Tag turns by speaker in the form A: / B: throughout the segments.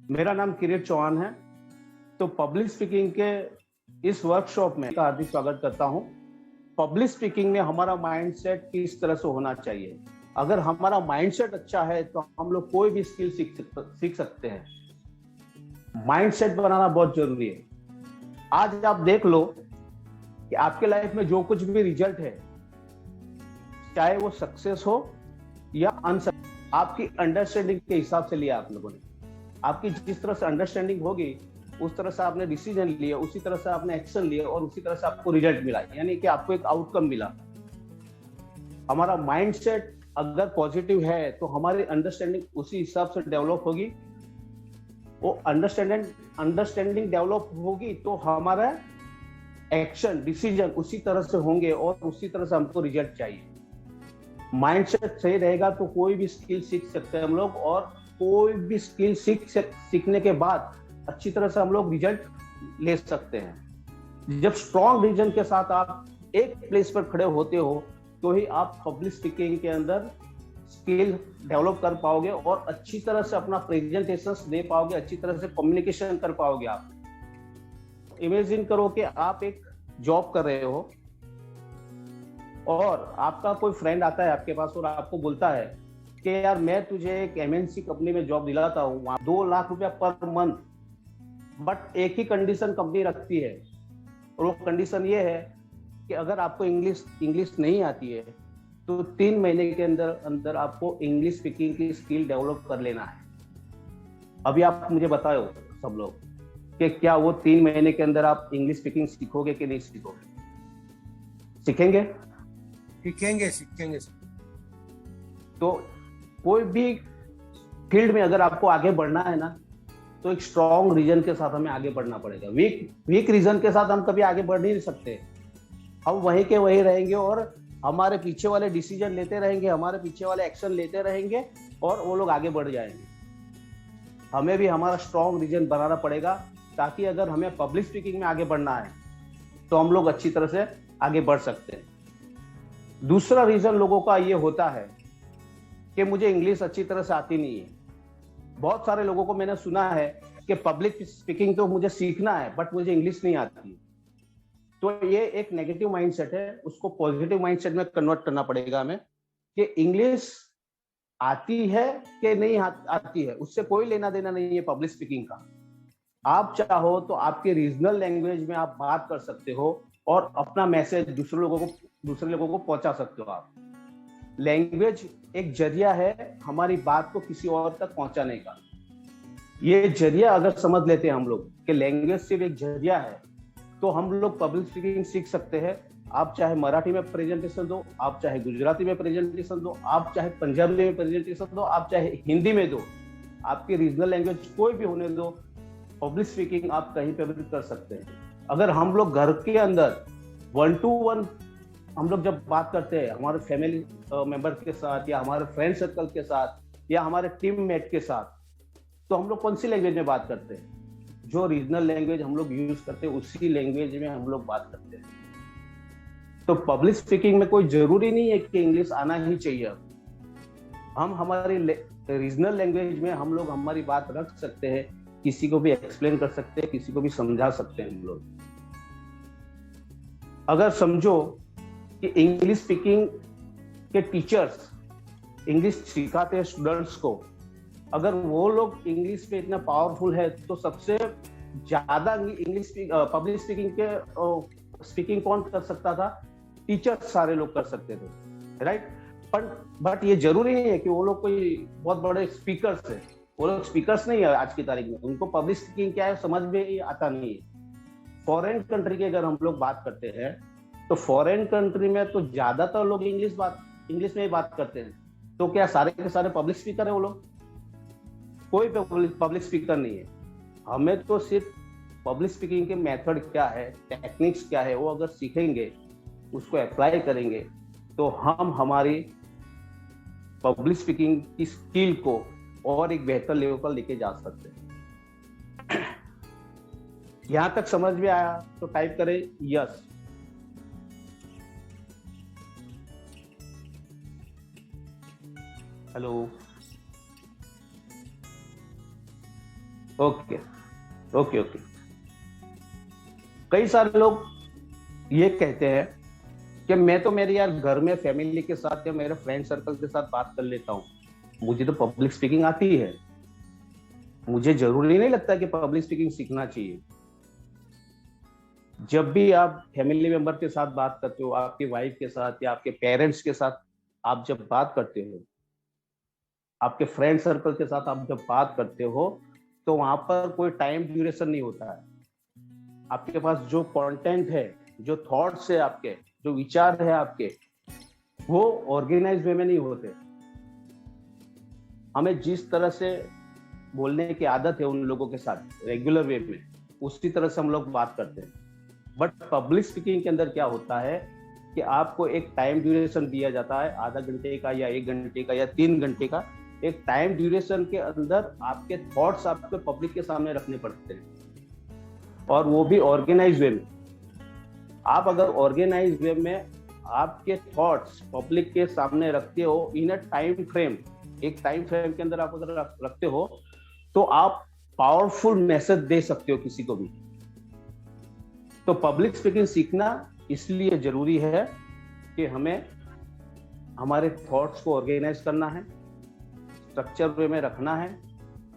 A: मेरा नाम किरीट चौहान है। तो पब्लिक स्पीकिंग के इस वर्कशॉप में का हार्दिक स्वागत करता हूं। पब्लिक स्पीकिंग में हमारा माइंडसेट किस तरह से होना चाहिए। अगर हमारा माइंडसेट अच्छा है तो हम लोग कोई भी स्किल सीख सकते हैं। माइंडसेट बनाना बहुत जरूरी है। आज आप देख लो कि आपके लाइफ में जो कुछ भी रिजल्ट है, चाहे वो सक्सेस हो या अनसक्सेस, आपकी अंडरस्टैंडिंग के हिसाब से लिया आप लोगों ने। आपकी जिस तरह से अंडरस्टैंडिंग होगी उस तरह से आपने डिसीजन लिया, उसी तरह से आपने एक्शन लिया और उसी तरह से आपको रिजल्ट मिला, यानी कि आपको एक आउटकम मिला। हमारा माइंडसेट अगर पॉजिटिव है तो हमारी अंडरस्टैंडिंग उसी हिसाब से डेवलप होगी। वो अंडरस्टैंडिंग डेवलप होगी तो हमारा एक्शन डिसीजन उसी तरह से होंगे और उसी तरह से हमको रिजल्ट चाहिए। माइंडसेट सही रहेगा तो कोई भी स्किल सीख सकते हैं हम लोग, और कोई भी स्किल सीखने के बाद अच्छी तरह से हम लोग रिजल्ट ले सकते हैं। जब स्ट्रॉन्ग रीजन के साथ आप एक प्लेस पर खड़े होते हो तो ही आप पब्लिक स्पीकिंग के अंदर स्किल डेवलप कर पाओगे और अच्छी तरह से अपना प्रेजेंटेशंस दे पाओगे, अच्छी तरह से कम्युनिकेशन कर पाओगे। आप इमेजिन करो कि आप एक जॉब कर रहे हो और आपका कोई फ्रेंड आता है आपके पास और आपको बोलता है कि यार मैं तुझे एक एमएनसी कंपनी में जॉब दिलाता हूँ, वहां 2 लाख रुपया पर मंथ, बट एक ही कंडीशन कंपनी रखती है और वो कंडीशन ये है कि अगर आपको इंग्लिश नहीं आती है तो 3 महीने के अंदर अंदर आपको इंग्लिश स्पीकिंग की स्किल डेवलप कर लेना है। अभी आप मुझे बताओ सब लोग कि क्या वो 3 महीने के अंदर आप इंग्लिश स्पीकिंग सीखोगे कि नहीं सीखोगे? सीखेंगे?
B: सीखेंगे।
A: तो कोई भी फील्ड में अगर आपको आगे बढ़ना है ना तो एक स्ट्रॉन्ग रीजन के साथ हमें आगे बढ़ना पड़ेगा। वीक रीजन के साथ हम कभी आगे बढ़ नहीं सकते। हम वहीं के वहीं रहेंगे और हमारे पीछे वाले डिसीजन लेते रहेंगे, हमारे पीछे वाले एक्शन लेते रहेंगे और वो लोग आगे बढ़ जाएंगे। हमें भी हमारा स्ट्रॉन्ग रीजन बनाना पड़ेगा ताकि अगर हमें पब्लिक स्पीकिंग में आगे बढ़ना है तो हम लोग अच्छी तरह से आगे बढ़ सकते हैं। दूसरा रीजन लोगों का ये होता है कि मुझे इंग्लिश अच्छी तरह से आती नहीं है। बहुत सारे लोगों को मैंने सुना है कि पब्लिक स्पीकिंग तो मुझे सीखना है बट मुझे इंग्लिश नहीं आती। तो ये एक नेगेटिव माइंडसेट है, उसको पॉजिटिव माइंडसेट में कन्वर्ट करना पड़ेगा हमें कि इंग्लिश आती है कि नहीं आती है, उससे कोई लेना देना नहीं है पब्लिक स्पीकिंग का। आप चाहो तो आपके रीजनल लैंग्वेज में आप बात कर सकते हो और अपना मैसेज दूसरे लोगों को पहुंचा सकते हो। आप लैंग्वेज एक जरिया है हमारी बात को किसी और तक पहुंचाने का। ये जरिया अगर समझ लेते हैं हम लोग कि लैंग्वेज सिर्फ एक जरिया है तो हम लोग पब्लिक स्पीकिंग सीख सकते हैं। आप चाहे मराठी में प्रेजेंटेशन दो, आप चाहे गुजराती में प्रेजेंटेशन दो, आप चाहे पंजाबी में प्रेजेंटेशन दो, आप चाहे हिंदी में दो, आपकी रीजनल लैंग्वेज कोई भी होने दो, पब्लिक स्पीकिंग आप कहीं पे भी कर सकते हैं। अगर हम लोग घर के अंदर 1 to 1 हम लोग जब बात करते हैं हमारे फैमिली मेंबर के साथ या हमारे फ्रेंड सर्कल के साथ या हमारे टीम मेट के साथ, तो हम लोग कौन सी लैंग्वेज में बात करते हैं? जो रीजनल लैंग्वेज हम लोग यूज करते हैं उसी लैंग्वेज में हम लोग बात करते हैं। तो पब्लिक स्पीकिंग में कोई जरूरी नहीं है कि इंग्लिश आना ही चाहिए। हम हमारी रीजनल लैंग्वेज में हम लोग हमारी बात रख सकते हैं, किसी को भी एक्सप्लेन कर सकते हैं, किसी को भी समझा सकते हैं हम लोग। अगर समझो कि इंग्लिश स्पीकिंग के टीचर्स इंग्लिश सिखाते हैं स्टूडेंट्स को, अगर वो लोग इंग्लिश पे इतना पावरफुल है तो सबसे ज्यादा इंग्लिश पब्लिक स्पीकिंग कौन कर सकता था? टीचर्स सारे लोग कर सकते थे, राइट? बट ये जरूरी नहीं है कि वो लोग कोई बहुत बड़े स्पीकर्स है। वो लोग स्पीकर्स नहीं है आज की तारीख में, उनको पब्लिक स्पीकिंग क्या है समझ में आता नहीं है। फॉरेन कंट्री की अगर हम लोग बात करते हैं तो फॉरेन कंट्री में तो ज्यादातर लोग इंग्लिश में ही बात करते हैं। तो क्या सारे के सारे पब्लिक स्पीकर है वो लोग? कोई पब्लिक स्पीकर नहीं है। हमें तो सिर्फ पब्लिक स्पीकिंग के मेथड क्या है, टेक्निक्स क्या है, वो अगर सीखेंगे, उसको अप्लाई करेंगे तो हम हमारी पब्लिक स्पीकिंग की स्किल को और एक बेहतर लेवल पर लेके जा सकते हैं। यहां तक समझ में आया तो टाइप करें yes. Hello, okay okay okay. कई सारे लोग ये कहते हैं कि मैं तो मेरे यार घर में फैमिली के साथ या मेरे फ्रेंड सर्कल के साथ बात कर लेता हूँ, मुझे तो पब्लिक स्पीकिंग आती है, मुझे जरूरी नहीं लगता कि पब्लिक स्पीकिंग सीखना चाहिए। जब भी आप फैमिली मेंबर के साथ बात करते हो, आपकी वाइफ के साथ या आपके पेरेंट्स के साथ आप जब बात करते हो, आपके फ्रेंड सर्कल के साथ आप जब बात करते हो, तो वहां पर कोई टाइम ड्यूरेशन नहीं होता है। आपके पास जो कंटेंट है, जो थॉट्स है आपके, जो विचार है आपके, वो ऑर्गेनाइज वे में नहीं होते। हमें जिस तरह से बोलने की आदत है उन लोगों के साथ रेगुलर वे में, उसी तरह से हम लोग बात करते हैं। बट पब्लिक स्पीकिंग के अंदर क्या होता है कि आपको एक टाइम ड्यूरेशन दिया जाता है, आधा घंटे का या 1 घंटे का या 3 घंटे का। एक टाइम ड्यूरेशन के अंदर आपके थॉट्स आपको पब्लिक के सामने रखने पड़ते हैं, और वो भी ऑर्गेनाइज वे में। आप अगर ऑर्गेनाइज वे में आपके थॉट्स पब्लिक के सामने रखते हो इन अ टाइम फ्रेम, एक टाइम फ्रेम के अंदर आप अगर रखते हो, तो आप पावरफुल मैसेज दे सकते हो किसी को भी। तो पब्लिक स्पीकिंग सीखना इसलिए जरूरी है कि हमें हमारे थॉट्स को ऑर्गेनाइज करना है, स्ट्रक्चर वे में रखना है,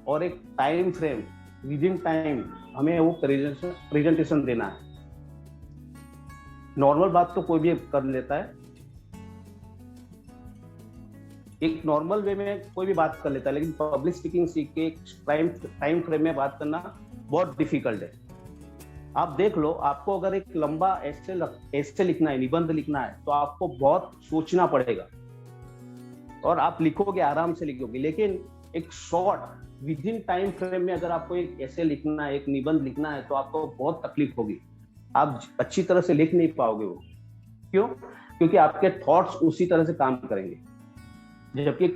A: और एक time frame with in time हमें वो प्रेजेंटेशन देना है। नॉर्मल बात तो कोई भी कर लेता है, एक नॉर्मल वे में कोई भी बात कर लेता है, लेकिन पब्लिक स्पीकिंग सीख के एक टाइम फ्रेम में बात करना बहुत डिफिकल्ट है। आप देख लो, आपको अगर एक लंबा एस्से लिखना है, निबंध लिखना है, तो आपको बहुत सोचना पड़ेगा और आप लिखोगे, आराम से लिखोगे। लेकिन एक short with in time frame में अगर आपको एक एस्से लिखना है, एक निबंध लिखना है, तो आपको बहुत तकलीफ होगी, आप अच्छी तरह से लिख नहीं पाओगे वो। क्यों? क्योंकि आपके थॉट्स उसी तरह से काम करेंगे। जबकि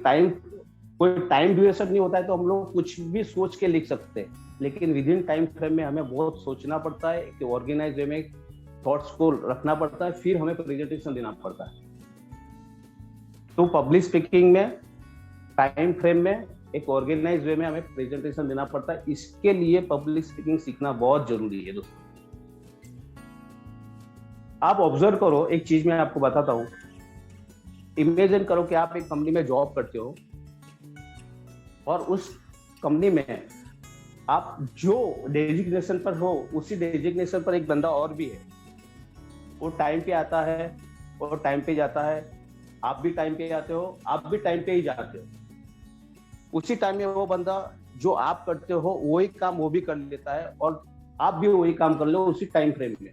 A: कोई टाइम ड्यूरेशन नहीं होता है, तो हम लोग कुछ भी सोच के लिख सकते हैं, लेकिन विद इन टाइम फ्रेम में हमें बहुत सोचना पड़ता है कि ऑर्गेनाइज वे में थॉट्स को रखना पड़ता है, फिर हमें प्रेजेंटेशन देना पड़ता है। तो पब्लिक स्पीकिंग में टाइम फ्रेम में एक ऑर्गेनाइज वे में हमें प्रेजेंटेशन देना पड़ता है। इसके लिए पब्लिक स्पीकिंग सीखना बहुत जरूरी है दोस्तों। आप ऑब्जर्व करो, एक चीज मैं आपको बताता हूं। इमेजिन करो कि आप एक कंपनी में जॉब करते हो, और उस कंपनी में आप जो डेजिग्नेशन पर हो, उसी डेजिग्नेशन पर एक बंदा और भी है। वो टाइम पे आता है और टाइम पे जाता है, आप भी टाइम पे आते हो, आप भी टाइम पे ही जाते हो। उसी टाइम में वो बंदा जो आप करते हो वही काम वो भी कर लेता है, और आप भी वही काम कर लो उसी टाइम फ्रेम में।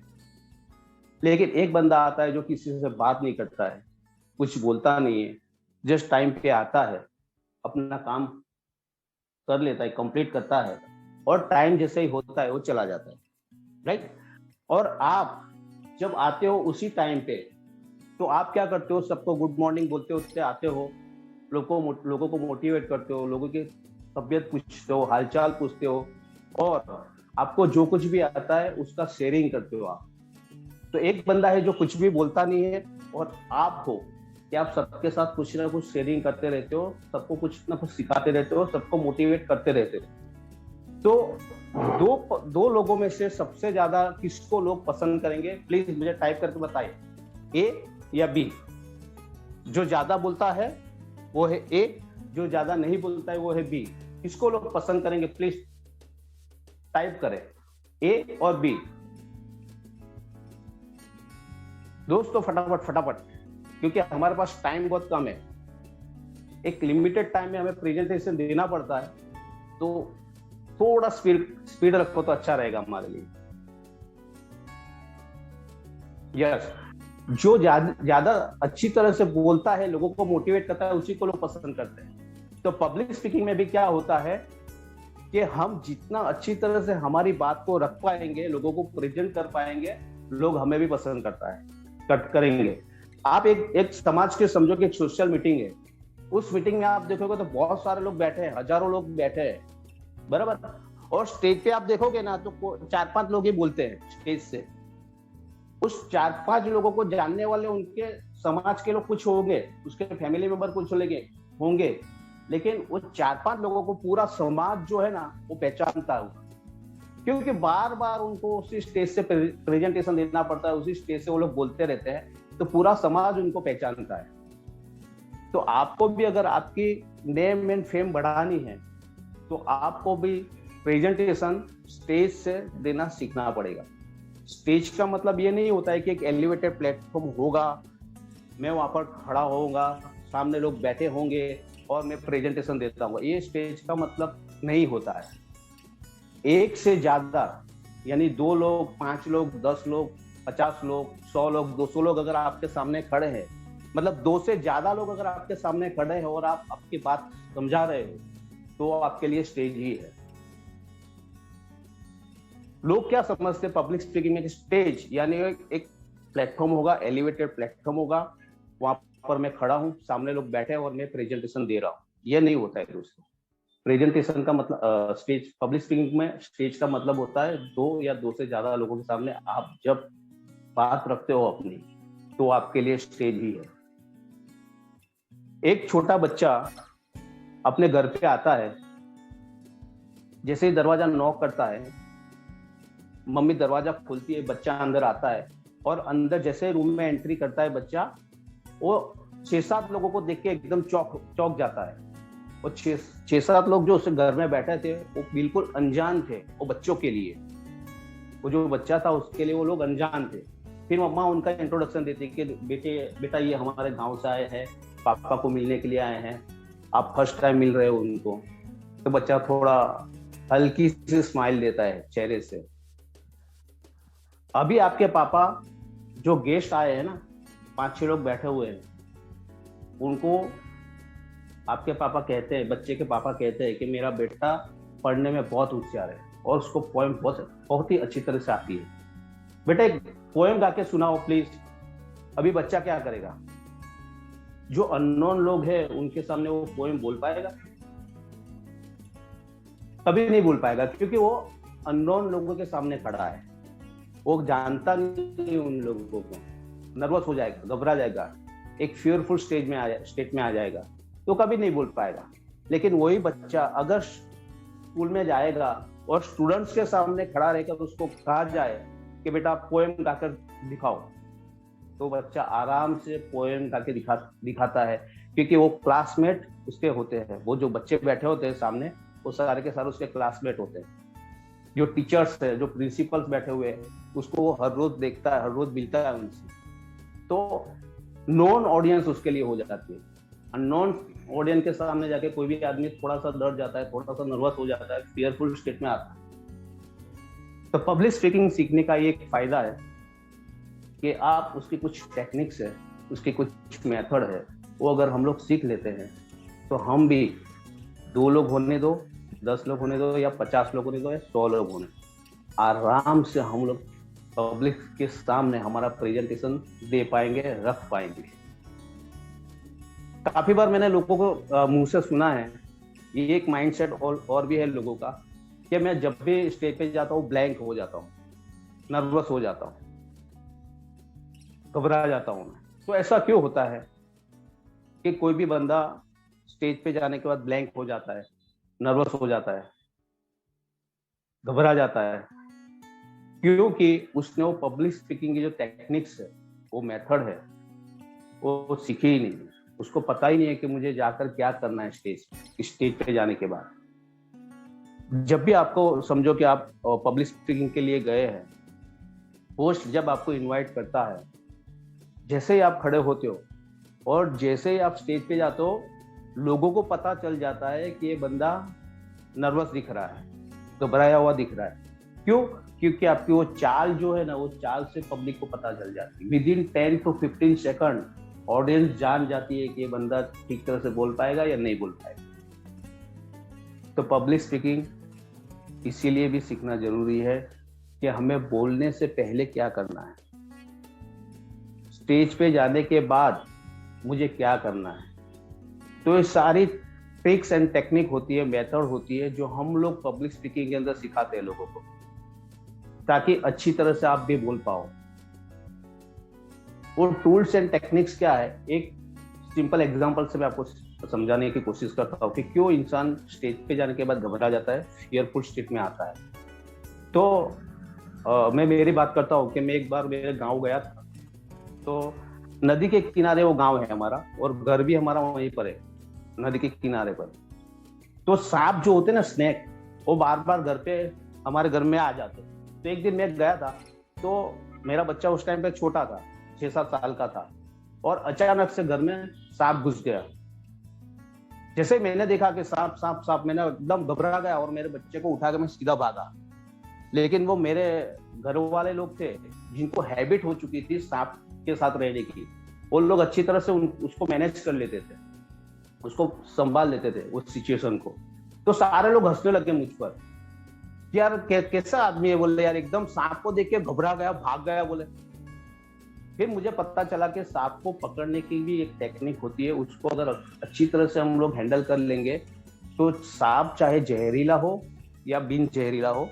A: लेकिन एक बंदा आता है जो किसी से बात नहीं करता है, कुछ बोलता नहीं है, जस्ट टाइम पे आता है, अपना काम कर लेता है, कंप्लीट करता है, और टाइम जैसे ही होता है वो चला जाता है, राइट। और आप जब आते हो उसी टाइम पे, तो आप क्या करते हो? सबको गुड मॉर्निंग बोलते होते आते हो, लोगों को मोटिवेट करते हो, लोगों की तबीयत पूछते हो, हालचाल पूछते हो, और आपको जो कुछ भी आता है उसका शेयरिंग करते हो आप। तो एक बंदा है जो कुछ भी बोलता नहीं है, और आप हो कि आप सबके साथ कुछ ना कुछ शेयरिंग करते रहते हो, सबको कुछ ना कुछ सिखाते रहते हो, सबको मोटिवेट करते रहते हो। तो दो लोगों में से सबसे ज्यादा किसको लोग पसंद करेंगे? प्लीज मुझे टाइप करके बताइए, ए या बी? जो ज्यादा बोलता है वो है ए, जो ज्यादा नहीं बोलता है वो है बी। किसको लोग पसंद करेंगे? प्लीज टाइप करें, ए और बी। दोस्तों फटाफट, क्योंकि हमारे पास टाइम बहुत कम है, एक लिमिटेड टाइम में हमें प्रेजेंटेशन देना पड़ता है, तो थोड़ा स्पीड रखो तो अच्छा रहेगा हमारे लिए। यस, जो ज्यादा अच्छी तरह से बोलता है, लोगों को मोटिवेट करता है, उसी को लोग पसंद करते हैं। तो पब्लिक स्पीकिंग में भी क्या होता है कि हम जितना अच्छी तरह से हमारी बात को रख पाएंगे, लोगों को प्रेजेंट कर पाएंगे, लोग हमें भी पसंद करेंगे। आप एक समाज के समझो कि एक सोशल मीटिंग है, उस मीटिंग में आप देखोगे तो बहुत सारे लोग बैठे हैं, हजारों लोग बैठे हैं, बराबर। और स्टेज पे आप देखोगे ना तो 4-5 लोग ही बोलते हैं स्टेज से। उस 4-5 लोगों को जानने वाले उनके समाज के लोग कुछ होंगे, उसके फैमिली मेंबर कुछ होंगे, लेकिन वो 4-5 लोगों को पूरा समाज जो है ना वो पहचानता है, क्योंकि बार बार उनको उसी स्टेज से प्रेजेंटेशन देना पड़ता है, उसी स्टेज से वो लोग बोलते रहते हैं, तो पूरा समाज उनको पहचानता है। तो आपको भी अगर आपकी नेम एंड फेम बढ़ानी है तो आपको भी प्रेजेंटेशन स्टेज से देना सीखना पड़ेगा। स्टेज का मतलब ये नहीं होता है कि एक एलिवेटेड प्लेटफॉर्म होगा, मैं वहां पर खड़ा होऊंगा, सामने लोग बैठे होंगे और मैं प्रेजेंटेशन देता हूँ। ये स्टेज का मतलब नहीं होता है। एक से ज्यादा यानी 2 लोग, 5 लोग, 10 लोग, 50 लोग, 100 लोग, 200 लोग अगर आपके सामने खड़े हैं, मतलब 2 से ज्यादा लोग अगर आपके सामने खड़े हैं और आप आपकी बात समझा रहे हो, तो आपके लिए स्टेज ही है। लोग क्या समझते हैं पब्लिक स्पीकिंग में? स्टेज यानी एक प्लेटफॉर्म होगा, एलिवेटेड प्लेटफॉर्म होगा, वहां पर मैं खड़ा हूं, सामने लोग बैठे हैं और मैं प्रेजेंटेशन दे रहा हूं। ये नहीं होता है दोस्तों। प्रेजेंटेशन का मतलब स्टेज, पब्लिक स्पीकिंग में स्टेज का मतलब होता है 2 या 2 से ज्यादा लोगों के सामने आप जब बात रखते हो अपनी, तो आपके लिए स्टेज ही है। एक छोटा बच्चा अपने घर पे आता है, जैसे ही दरवाजा नॉक करता है, मम्मी दरवाजा खोलती है, बच्चा अंदर आता है और अंदर जैसे रूम में एंट्री करता है बच्चा, वो 6-7 लोगों को देख के एकदम चौंक जाता है। और 6-7 लोग जो उसके घर में बैठे थे वो बिल्कुल अनजान थे वो बच्चों के लिए। वो जो बच्चा था उसके लिए वो लोग अनजान थे। फिर मम्मा उनका इंट्रोडक्शन देती कि बेटा ये हमारे गांव से आए हैं, पापा को मिलने के लिए आए हैं, आप फर्स्ट टाइम मिल रहे हो उनको। तो बच्चा थोड़ा हल्की सी स्माइल देता है चेहरे से। अभी आपके पापा जो गेस्ट आए हैं ना, 5-6 लोग बैठे हुए हैं, उनको आपके पापा कहते हैं, बच्चे के पापा कहते हैं कि मेरा बेटा पढ़ने में बहुत होशियार है और उसको पोएम बहुत ही अच्छी तरह से आती है, बेटा एक पोएम गा के सुनाओ प्लीज। अभी बच्चा क्या करेगा? जो अननोन लोग हैं उनके सामने वो पोएम बोल पाएगा? कभी नहीं बोल पाएगा, क्योंकि वो अननोन लोगों के सामने खड़ा है, वो जानता नहीं उन लोगों को, नर्वस हो जाएगा, घबरा जाएगा, एक फियरफुल स्टेट में आ जाएगा, तो कभी नहीं बोल पाएगा। लेकिन वही बच्चा अगर स्कूल में जाएगा और स्टूडेंट्स के सामने खड़ा रहकर उसको कहा जाए कि बेटा पोएम गाकर दिखाओ, तो बच्चा आराम से पोएम गा के दिखाता है, क्योंकि वो क्लासमेट उसके होते हैं। वो जो बच्चे बैठे होते हैं सामने, वो सारे के सारे उसके क्लासमेट होते हैं। जो टीचर्स है, जो प्रिंसिपल्स बैठे हुए हैं, उसको वो हर रोज देखता है, हर रोज मिलता है उनसे, तो नॉन ऑडियंस उसके लिए हो जाती है। अननोन ऑडियंस के सामने जाके कोई भी आदमी थोड़ा सा डर जाता है, थोड़ा सा नर्वस हो जाता है, फियरफुल स्टेट में आता है। तो पब्लिक स्पीकिंग सीखने का ये एक फायदा है कि आप उसकी कुछ टेक्निक्स है, उसकी कुछ मेथड है, वो अगर हम लोग सीख लेते हैं तो हम भी 2 लोग होने दो, 10 लोग होने दो, या 50 लोग होने दो, या 100 लोग होने, आराम से हम लोग पब्लिक के सामने हमारा प्रेजेंटेशन दे पाएंगे, रख पाएंगे। काफी बार मैंने लोगों को मुंह से सुना है, ये एक माइंडसेट और भी है लोगों का, कि मैं जब भी स्टेज पे जाता हूँ ब्लैंक हो जाता हूँ, नर्वस हो जाता हूँ, घबरा जाता हूँ मैं। तो ऐसा क्यों होता है कि कोई भी बंदा स्टेज पे जाने के बाद ब्लैंक हो जाता है, नर्वस हो जाता है, घबरा जाता है? क्योंकि उसने वो पब्लिक स्पीकिंग की जो टेक्निक्स है, वो मेथड है, वो सीखी ही नहीं। उसको पता ही नहीं है कि मुझे जाकर क्या करना है स्टेज पे जाने के बाद। जब भी आपको समझो कि आप पब्लिक स्पीकिंग के लिए गए हैं, होस्ट जब आपको इनवाइट करता है, जैसे ही आप खड़े होते हो और जैसे ही आप स्टेज पे जाते हो, लोगों को पता चल जाता है कि ये बंदा नर्वस दिख रहा है, घबराया हुआ दिख रहा है। क्यों? क्योंकि आपकी वो चाल जो है ना, वो चाल से पब्लिक को पता चल जाती है। With in 10 to 15 second audience जान जाती है कि ये बंदा ठीक तरह से बोल पाएगा या नहीं बोल पाएगा। तो पब्लिक स्पीकिंग इसीलिए भी सीखना जरूरी है कि हमें बोलने से पहले क्या करना है, स्टेज पे जाने के बाद मुझे क्या करना है। तो ये सारी ट्रिक्स एंड टेक्निक होती है, मेथड होती है, जो हम लोग पब्लिक स्पीकिंग के अंदर सिखाते हैं लोगों को, ताकि अच्छी तरह से आप भी बोल पाओ। वो टूल्स एंड टेक्निक्स क्या है? एक सिंपल एग्जांपल से मैं आपको समझाने की कोशिश करता हूँ कि क्यों इंसान स्टेज पे जाने के बाद घबरा जाता है, फियरफुल स्टेट में आता है। तो मैं मेरी बात करता हूँ कि मैं एक बार मेरे गांव गया था। तो नदी के किनारे वो गांव है हमारा, और घर भी हमारा वहीं पर है, नदी के किनारे पर। तो सांप जो होते हैं ना, स्नेक, वो बार बार घर पे हमारे घर में आ जाते। तो एक दिन मैं गया था, तो मेरा बच्चा उस टाइम पे छोटा था, 6-7 साल का था, और अचानक से घर में सांप घुस गया। जैसे मैंने देखा कि सांप सांप सांप, मैंने एकदम घबरा गया और मेरे बच्चे को उठा के मैं सीधा भागा। लेकिन वो मेरे घर वाले लोग थे जिनको हैबिट हो चुकी थी सांप के साथ रहने की, वो लोग अच्छी तरह से उसको मैनेज कर लेते थे, उसको संभाल लेते थे उस सिचुएशन को। तो सारे लोग हंसने लगे मुझ पर, यार कैसा आदमी है, बोले यार एकदम सांप को देख के घबरा गया, भाग गया बोले। फिर मुझे पता चला कि सांप को पकड़ने की भी एक टेक्निक होती है, उसको अगर अच्छी तरह से हम लोग हैंडल कर लेंगे तो सांप चाहे जहरीला हो या बिन जहरीला हो,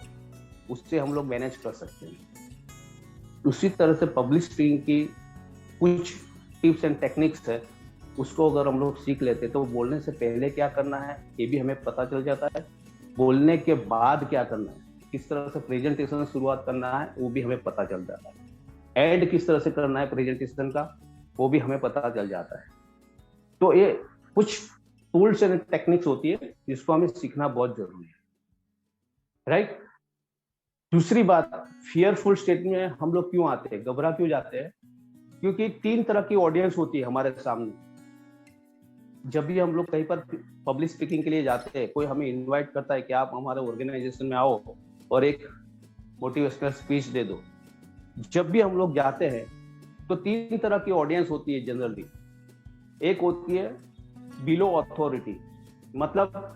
A: उससे हम लोग मैनेज कर सकते हैं। उसी तरह से पब्लिक स्पीकिंग की कुछ टिप्स एंड टेक्निक्स है, उसको अगर हम लोग सीख लेते तो बोलने से पहले क्या करना है ये भी हमें पता चल जाता है, बोलने के बाद क्या करना है, किस तरह से प्रेजेंटेशन शुरुआत करना है वो भी हमें पता चल जाता है, एंड किस तरह से करना है प्रेजेंटेशन का वो भी हमें पता चल जाता है। तो ये कुछ टूल्स एंड टेक्निक्स होती है जिसको हमें सीखना बहुत जरूरी है, राइट। दूसरी बात, फियरफुल स्टेट में हम लोग क्यों आते हैं, घबरा क्यों जाते हैं? क्योंकि 3 तरह की ऑडियंस होती है हमारे सामने। जब भी हम लोग कहीं पर पब्लिक स्पीकिंग के लिए जाते हैं, कोई हमें इनवाइट करता है कि आप हमारे ऑर्गेनाइजेशन में आओ और एक मोटिवेशनल स्पीच दे दो। जब भी हम लोग जाते हैं तो 3 तरह की ऑडियंस होती है जनरली। एक होती है बिलो अथॉरिटी, मतलब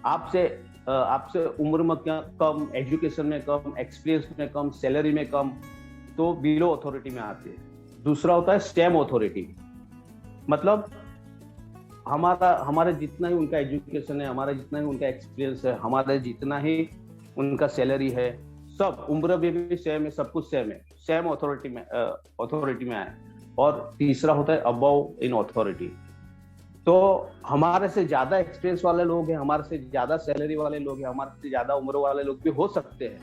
A: आपसे उम्र में कम, एजुकेशन में कम, एक्सपीरियंस में कम, सैलरी में कम, तो बिलो अथॉरिटी में आते हैं। दूसरा होता है स्टेम अथॉरिटी, मतलब हमारे जितना ही उनका एजुकेशन है, हमारा जितना ही उनका एक्सपीरियंस है, हमारे जितना ही उनका सैलरी है, सब उम्र भी सेम है, सब कुछ सेम है, सेम अथॉरिटी में आए। और तीसरा होता है अबव इन अथॉरिटी, तो हमारे से ज्यादा एक्सपीरियंस वाले लोग हैं, हमारे से ज्यादा सैलरी वाले लोग हैं, हमारे से ज्यादा उम्र वाले लोग भी हो सकते हैं।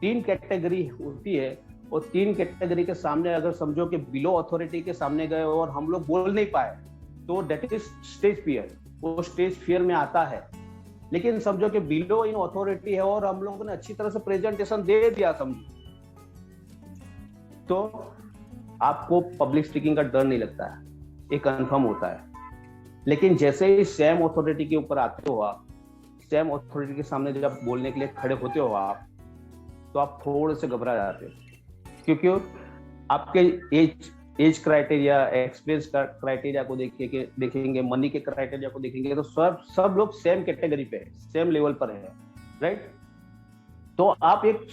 A: 3 कैटेगरी होती है, और 3 कैटेगरी के सामने अगर समझो कि बिलो अथॉरिटी के सामने गए और हम लोग बोल नहीं पाए तो डेट इज स्टेज फियर, वो स्टेज फियर में आता है। लेकिन समझो कि बिलो इन अथॉरिटी है और हम लोगों ने अच्छी तरह से प्रेजेंटेशन दे दिया समझो, तो आपको पब्लिक स्पीकिंग का डर नहीं लगता है, ये कंफर्म होता है। लेकिन जैसे ही सेम अथॉरिटी के ऊपर आते हो आप, सेम अथॉरिटी के सामने जब बोलने के लिए खड़े होते हो आप, तो आप थोड़े से घबरा जाते हो, क्योंकि आपके एज क्राइटेरिया, एक्सपीरियंस का क्राइटेरिया को देखेंगे, मनी के क्राइटेरिया को देखेंगे, तो सब लोग सेम कैटेगरी पे है, सेम लेवल पर है, राइट। तो आप एक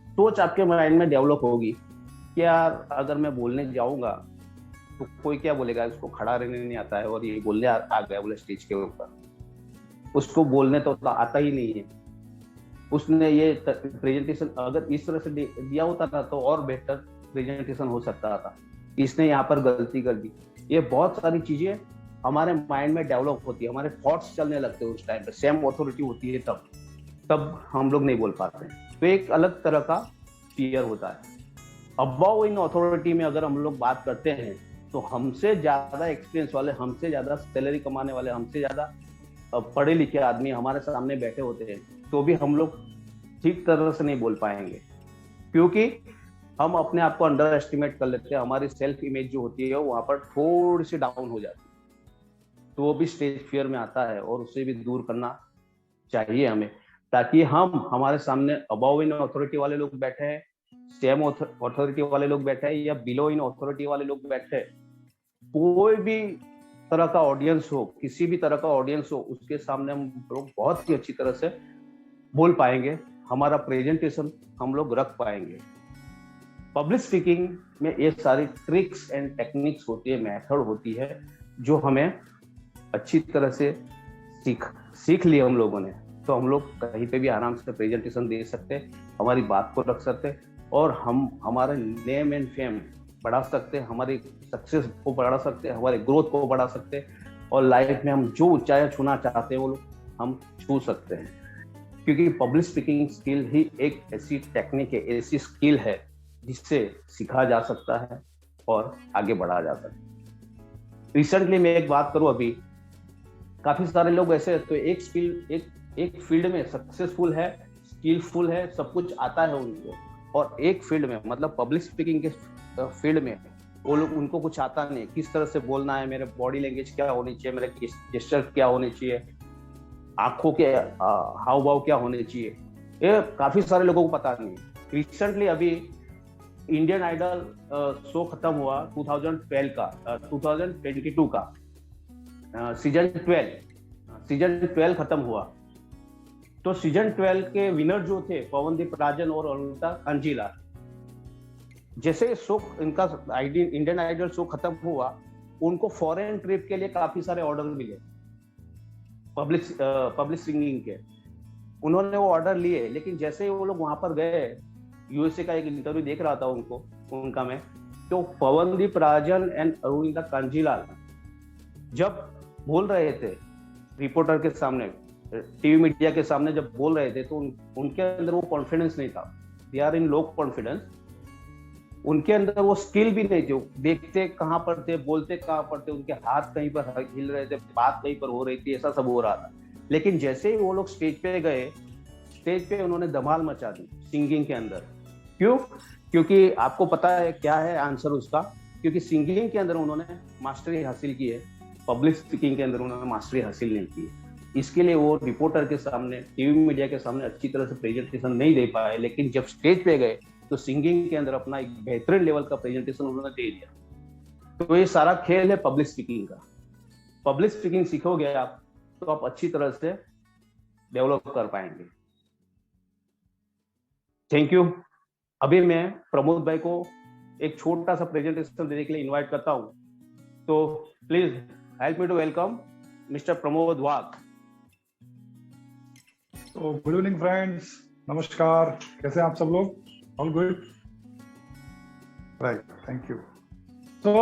A: सोच आपके माइंड में डेवलप होगी कि यार अगर मैं बोलने जाऊंगा तो कोई क्या बोलेगा, इसको खड़ा रहने नहीं आता है और ये बोलने आ गया बोले स्टेज के ऊपर, उसको बोलने तो आता ही नहीं है। उसने ये प्रेजेंटेशन अगर इस तरह से दिया होता था तो और बेहतर प्रेजेंटेशन हो सकता था, इसने यहाँ पर गलती कर दी। ये बहुत सारी चीजें हमारे माइंड में डेवलप होती है, हमारे थॉट्स चलने लगते हैं उस टाइम पे, सेम अथॉरिटी होती है तब हम लोग नहीं बोल पाते। तो एक अलग तरह का फियर होता है। अबव इन अथॉरिटी में अगर हम लोग बात करते हैं तो हमसे ज्यादा एक्सपीरियंस वाले, हमसे ज्यादा सैलरी कमाने वाले, हमसे ज्यादा पढ़े लिखे आदमी हमारे सामने बैठे होते हैं, तो भी हम लोग ठीक तरह से नहीं बोल पाएंगे, क्योंकि हम अपने आप को अंडर एस्टिमेट कर लेते हैं। हमारी सेल्फ इमेज जो होती है वहां पर थोड़ी सी डाउन हो जाती है, तो वो भी स्टेज फियर में आता है और उसे भी दूर करना चाहिए हमें, ताकि हम हमारे सामने अबव इन अथॉरिटी वाले लोग बैठे हैं, सेम अथॉरिटी वाले लोग बैठे हैं या बिलो इन अथॉरिटी वाले लोग बैठे हैं, कोई भी तरह का ऑडियंस हो, किसी भी तरह का ऑडियंस हो, उसके सामने हम लोग बहुत ही अच्छी तरह से बोल पाएंगे, हमारा प्रेजेंटेशन हम लोग रख पाएंगे। पब्लिक स्पीकिंग में ये सारी ट्रिक्स एंड टेक्निक्स होती है, मेथड होती है, जो हमें अच्छी तरह से सीख ली हम लोगों ने, तो हम लोग कहीं पे भी आराम से प्रेजेंटेशन दे सकते, हमारी बात को रख सकते, और हम हमारे नेम एंड फेम बढ़ा सकते हैं, हमारी सक्सेस को बढ़ा सकते हैं, हमारे ग्रोथ को बढ़ा सकते हैं, और लाइफ में हम जो ऊंचाई छूना चाहते हैं वो लोग हम छू सकते हैं। क्योंकि पब्लिक स्पीकिंग स्किल ही एक ऐसी टेक्निक है, ऐसी स्किल है जिससे सीखा जा सकता है और आगे बढ़ा जा सकता है। रिसेंटली मैं एक बात करूं, अभी काफी सारे लोग ऐसे, तो एक स्किल, एक फील्ड में सक्सेसफुल है, स्किलफुल है, सब कुछ आता है उनको, और एक फील्ड में मतलब पब्लिक स्पीकिंग के फील्ड में वो लोग, उनको कुछ आता नहीं, किस तरह से बोलना है, मेरे बॉडी लैंग्वेज क्या होनी चाहिए, मेरे जेस्चर क्या होने चाहिए, आंखों के हाव भाव क्या होने चाहिए, ये काफी सारे लोगों को पता नहीं। रिसेंटली अभी इंडियन आइडल शो खत्म हुआ 2012 का 2022 का सीजन 12 खत्म हुआ। तो सीजन 12 के विनर जो थे पवनदीप राजन और अरुणिता कांजीला, जैसे शो इनका इंडियन आइडल शो खत्म हुआ, उनको फॉरेन ट्रिप के लिए काफी सारे ऑर्डर मिले पब्लिक सिंगिंग के। उन्होंने वो ऑर्डर लिए, लेकिन जैसे ही वो लोग वहां पर गए, यूएसए का एक इंटरव्यू देख रहा था उनका मैं, तो पवनदीप राजन एंड अरुणिता कांजीलाल जब बोल रहे थे रिपोर्टर के सामने, टीवी मीडिया के सामने जब बोल रहे थे, तो उनके अंदर वो कॉन्फिडेंस नहीं था, they are in low confidence, उनके अंदर वो स्किल भी नहीं थी, देखते कहाँ पर थे, बोलते कहाँ पर थे, उनके हाथ कहीं पर हिल रहे थे, बात कहीं पर हो रही थी, ऐसा सब हो रहा था। लेकिन जैसे ही वो लोग स्टेज पे गए, स्टेज पे उन्होंने धमाल मचा दी सिंगिंग के अंदर। क्यों? क्योंकि आपको पता है क्या है आंसर उसका, क्योंकि सिंगिंग के अंदर उन्होंने मास्टरी हासिल की है, पब्लिक स्पीकिंग के अंदर उन्होंने मास्टरी हासिल नहीं की है। इसके लिए वो रिपोर्टर के सामने, टीवी मीडिया के सामने अच्छी तरह से प्रेजेंटेशन नहीं दे पाए, लेकिन जब स्टेज पे गए तो सिंगिंग के अंदर अपना एक बेहतरीन लेवल का प्रेजेंटेशन उन्होंने दे दिया। तो ये सारा खेल है पब्लिक स्पीकिंग का। पब्लिक स्पीकिंग सीखोगे आप तो आप अच्छी तरह से डेवलप कर पाएंगे। Thank you. अभी मैं प्रमोद भाई को एक छोटा सा प्रेजेंटेशन देने के लिए इनवाइट करता हूं, तो please help me to welcome mister Pramod Wagh.
C: तो गुड इवनिंग फ्रेंड्स, नमस्कार, कैसे हैं आप सब लोग? All good, right, thank you. तो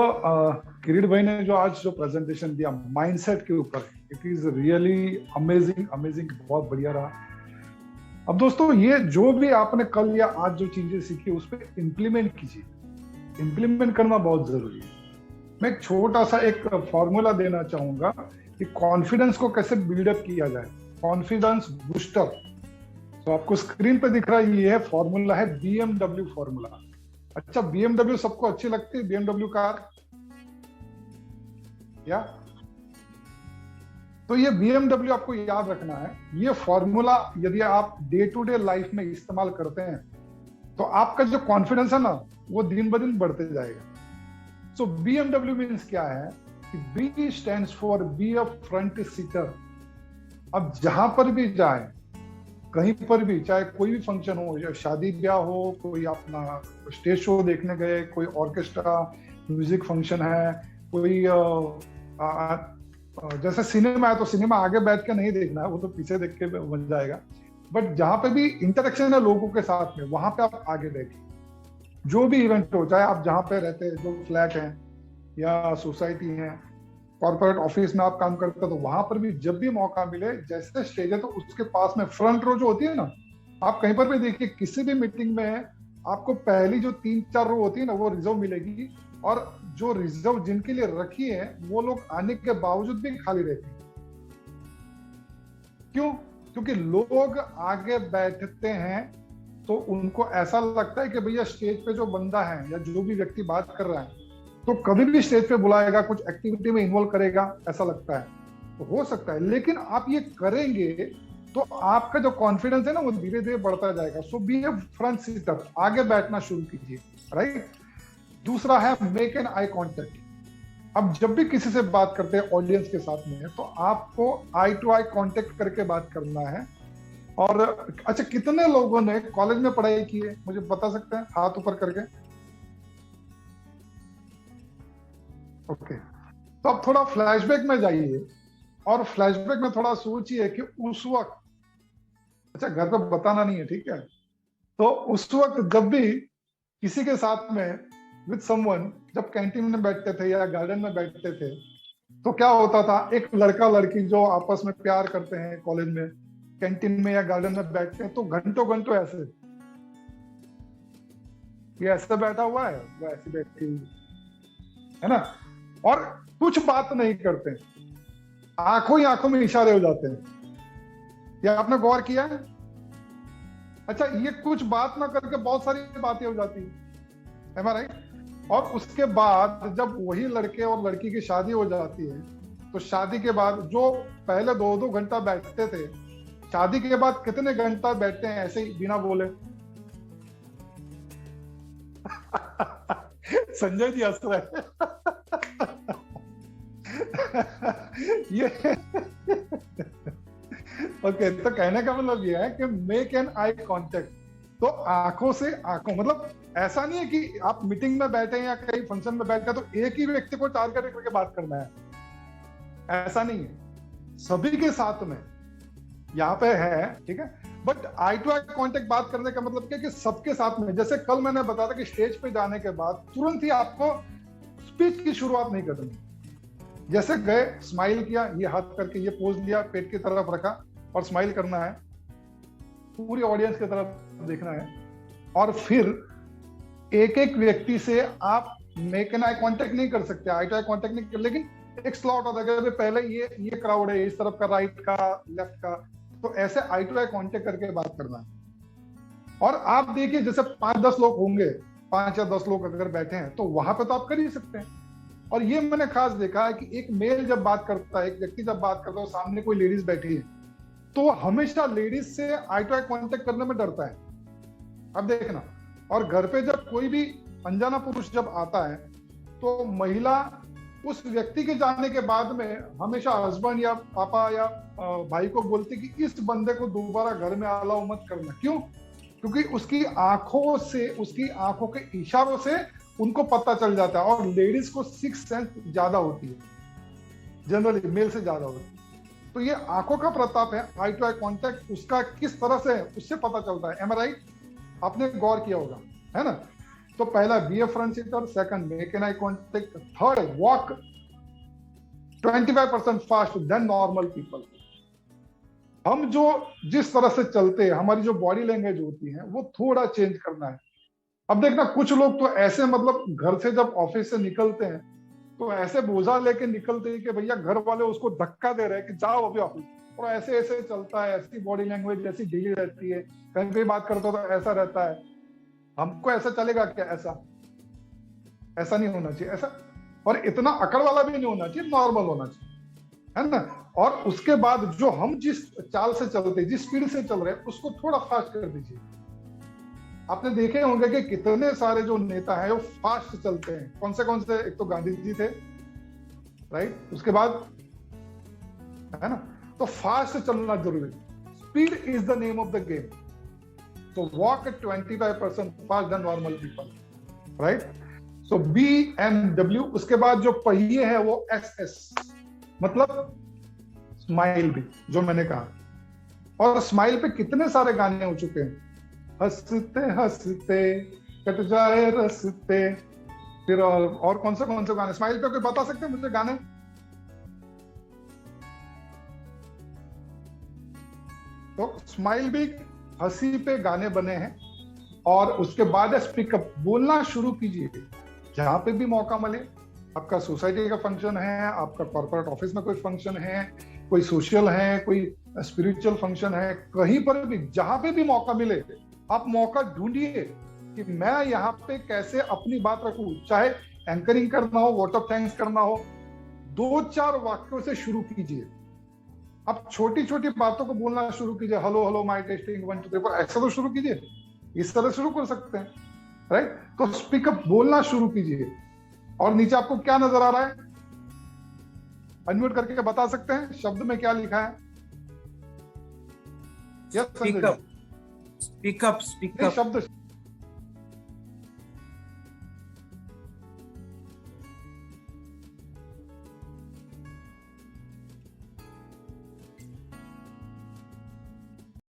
C: किरीट भाई ने जो आज जो प्रेजेंटेशन दिया माइंडसेट के ऊपर, इट इज रियली अमेजिंग, बहुत बढ़िया रहा। अब दोस्तों, ये जो भी आपने कल या आज जो चीजें सीखी उस पर इम्प्लीमेंट कीजिए। इम्प्लीमेंट करना बहुत जरूरी है। मैं एक छोटा सा एक फॉर्मूला देना चाहूंगा कि कॉन्फिडेंस को कैसे बिल्डअप किया जाए, कॉन्फिडेंस बूस्टर। तो आपको स्क्रीन पे दिख रहा है, ये है फॉर्मूला, है BMW फॉर्मूला। अच्छा, BMW सबको अच्छी लगती है, BMW कार या? तो ये BMW आपको याद रखना है। ये फॉर्मूला यदि आप डे टू डे लाइफ में इस्तेमाल करते हैं तो आपका जो कॉन्फिडेंस है ना, वो दिन ब दिन बढ़ते जाएगा। सो BMW मीन्स क्या है कि B stands for be a front seater. अब जहां पर भी जाए, कहीं पर भी, चाहे कोई भी फंक्शन हो, या शादी ब्याह हो, कोई अपना स्टेज शो देखने गए, कोई ऑर्केस्ट्रा म्यूजिक फंक्शन है, कोई जैसे सिनेमा है तो सिनेमा आगे बैठ के नहीं देखना है, वो तो पीछे देख के बन जाएगा। बट जहां पे भी इंटरेक्शन है लोगों के साथ में, वहां पे आप आगे बैठिए। जो भी इवेंट हो, चाहे आप जहां पे रहते हैं, जो फ्लैट है या सोसाइटी है, कॉर्पोरेट ऑफिस में आप काम करते हो, तो वहां पर भी जब भी मौका मिले, जैसे स्टेज है तो उसके पास में फ्रंट रो जो होती है ना, आप कहीं पर भी देखिए, किसी भी मीटिंग में आपको पहली जो 3-4 रो होती है ना, वो रिजर्व मिलेगी, और जो रिजर्व जिनके लिए रखी है वो लोग आने के बावजूद भी खाली रहती है। क्यों? क्योंकि लोग आगे बैठते हैं तो उनको ऐसा लगता है कि भैया स्टेज पे जो बंदा है या जो भी व्यक्ति बात कर रहा है तो कभी भी स्टेज पे बुलाएगा, कुछ एक्टिविटी में इन्वॉल्व करेगा, ऐसा लगता है। तो हो सकता है, लेकिन आप ये करेंगे तो आपका जो कॉन्फिडेंस है ना, वो धीरे धीरे बढ़ता जाएगा। सो बी ए फ्रंट सीटर, आगे बैठना शुरू कीजिए, राइट। दूसरा है मेक एन आई कॉन्टेक्ट। अब जब भी किसी से बात करते हैं ऑडियंस के साथ में, तो आपको आई टू आई कॉन्टेक्ट करके बात करना है। और अच्छा, कितने लोगों ने कॉलेज में पढ़ाई की है, मुझे बता सकते हैं हाथ ऊपर करके? ओके, तो अब थोड़ा फ्लैशबैक में जाइए और फ्लैशबैक में थोड़ा सोचिए कि उस वक्त, अच्छा घर पे बताना नहीं है, ठीक है, तो उस वक्त जब भी किसी के साथ में विद समवन, जब कैंटीन में बैठते थे या गार्डन में बैठते थे, तो क्या होता था, एक लड़का लड़की जो आपस में प्यार करते हैं कॉलेज में, कैंटीन में या गार्डन में बैठते हैं, तो घंटों घंटों ऐसे, ये ऐसे बैठा हुआ है, वो ऐसे बैठी हुई है ना, और कुछ बात नहीं करते, आंखों ही आंखों में इशारे हो जाते हैं। ये आपने गौर किया है? अच्छा, ये कुछ बात ना करके बहुत सारी बातें हो जाती है, am I right? और उसके बाद जब वही लड़के और लड़की की शादी हो जाती है, तो शादी के बाद जो पहले 2-2 घंटा बैठते थे, शादी के बाद कितने घंटा बैठते हैं ऐसे ही बिना बोले? संजय जी हंस रहे हैं। ये ओके, तो कहने का मतलब ये है कि मेक एन आई कांटेक्ट, तो आंखों से आंखों, मतलब ऐसा नहीं है कि आप मीटिंग में बैठे हैं या कहीं फंक्शन में बैठे हैं तो एक ही व्यक्ति को टारगेट करके बात करना है, ऐसा नहीं है, सभी के साथ में यहाँ पे है, ठीक है। But eye to eye contact बात करने का मतलब क्या कि सबके साथ में, जैसे कल मैंने बताया था कि स्टेज पे जाने के बाद तुरंत ही आपको स्पीच की शुरुआत नहीं करनी, जैसे गए, स्माइल किया, ये हाथ करके ये पोज लिया, पेट की तरफ रखा और स्माइल करना है, पूरी ऑडियंस की तरफ देखना है, और फिर एक एक व्यक्ति से आप मेक एन आई कांटेक्ट नहीं कर सकते, आई टू आई कांटेक्ट नहीं कर, लेकिन एक स्लॉट होता है, पहले ये क्राउड है इस तरफ का, राइट का, लेफ्ट का, तो ऐसे आई टू आई कांटेक्ट करके बात करना है। और आप देखिए, जैसे 5-10 लोग होंगे, 5 या 10 लोग अगर बैठे हैं, तो वहां पे तो आप कर ही सकते हैं। और ये मैंने खास देखा है कि एक मेल जब बात करता है, एक व्यक्ति जब बात करता है, सामने कोई लेडीज बैठी है, तो हमेशा लेडीज से आई टू आई कांटेक्ट करने में डरता है, अब देखना। और घर पे जब कोई भी अनजाना पुरुष जब आता है, तो महिला उस व्यक्ति के जाने के बाद में हमेशा हस्बैंड या पापा या भाई को बोलती कि इस बंदे को दोबारा घर में अलाउ मत करना। क्यों? क्योंकि उसकी आंखों से, उसकी आंखों के इशारों से उनको पता चल जाता है, और लेडीज को सिक्स सेंस ज्यादा होती है, जनरली मेल से ज्यादा होती है। तो ये आंखों का प्रताप है, आई टू आई कांटेक्ट, उसका किस तरह से है उससे पता चलता है। Am I right? आपने गौर किया होगा, है ना? तो पहला be a front seater, second make an eye contact, third walk 25% fast then normal people. हम जो जिस तरह से चलते हैं, हमारी जो बॉडी लैंग्वेज होती है, वो थोड़ा चेंज करना है। अब देखना, कुछ लोग तो ऐसे, मतलब घर से जब ऑफिस से निकलते हैं तो ऐसे बोझा लेके निकलते हैं कि भैया घर वाले उसको धक्का दे रहे हैं कि जाओ अभी ऑफिस, और ऐसे ऐसे चलता है, ऐसी बॉडी लैंग्वेज ऐसी ढीली रहती है, कहीं भी बात करता तो ऐसा रहता है। हमको ऐसा चलेगा क्या? ऐसा नहीं होना चाहिए, ऐसा, और इतना अकड़ वाला भी नहीं होना चाहिए, नॉर्मल होना चाहिए, है ना? और उसके बाद जो हम जिस चाल से चलते हैं, जिस स्पीड से चल रहे हैं, उसको थोड़ा फास्ट कर दीजिए। आपने देखे होंगे कि कितने सारे जो नेता हैं वो फास्ट चलते हैं। कौन से? एक तो गांधी जी थे, राइट? उसके बाद, है ना? तो फास्ट चलना जरूरी, speed is the name of the game. तो walk 25% fast then normal people, right? So BMW, उसके बाद जो पहिए है वो SS, मतलब स्माइल भी, जो मैंने कहा। और स्माइल पे कितने सारे गाने हो चुके हैं, हंसते हंसते कट जाए रस्ते, फिर और कौन से गाने स्माइल पे, कोई बता सकते हैं मुझे गाने? तो स्माइल भी हंसी पे गाने बने हैं। और उसके बाद स्पीकअप, बोलना शुरू कीजिए जहां पे भी मौका मिले। आपका सोसाइटी का फंक्शन है, आपका कॉर्पोरेट ऑफिस में कोई फंक्शन है, कोई सोशल है, कोई स्पिरिचुअल फंक्शन है, कहीं पर भी जहां पे भी मौका मिले, आप मौका ढूंढिए कि मैं यहाँ पे कैसे अपनी बात रखूं। चाहे एंकरिंग करना हो, वोट ऑफ थैंक्स करना हो, 2-4 वाक्यों से शुरू कीजिए। आप छोटी छोटी बातों को बोलना शुरू कीजिए, हेलो हेलो माय टेस्टिंग 1 2 3 4, ऐसा तो शुरू कीजिए, इस तरह शुरू कर सकते हैं, राइट? तो स्पीकअप, बोलना शुरू कीजिए। और नीचे आपको क्या नजर आ रहा है? अनम्यूट करके बता सकते हैं शब्द में क्या लिखा है?
B: स्पीकअप, स्पीकअप, स्पीकअप,
C: शब्द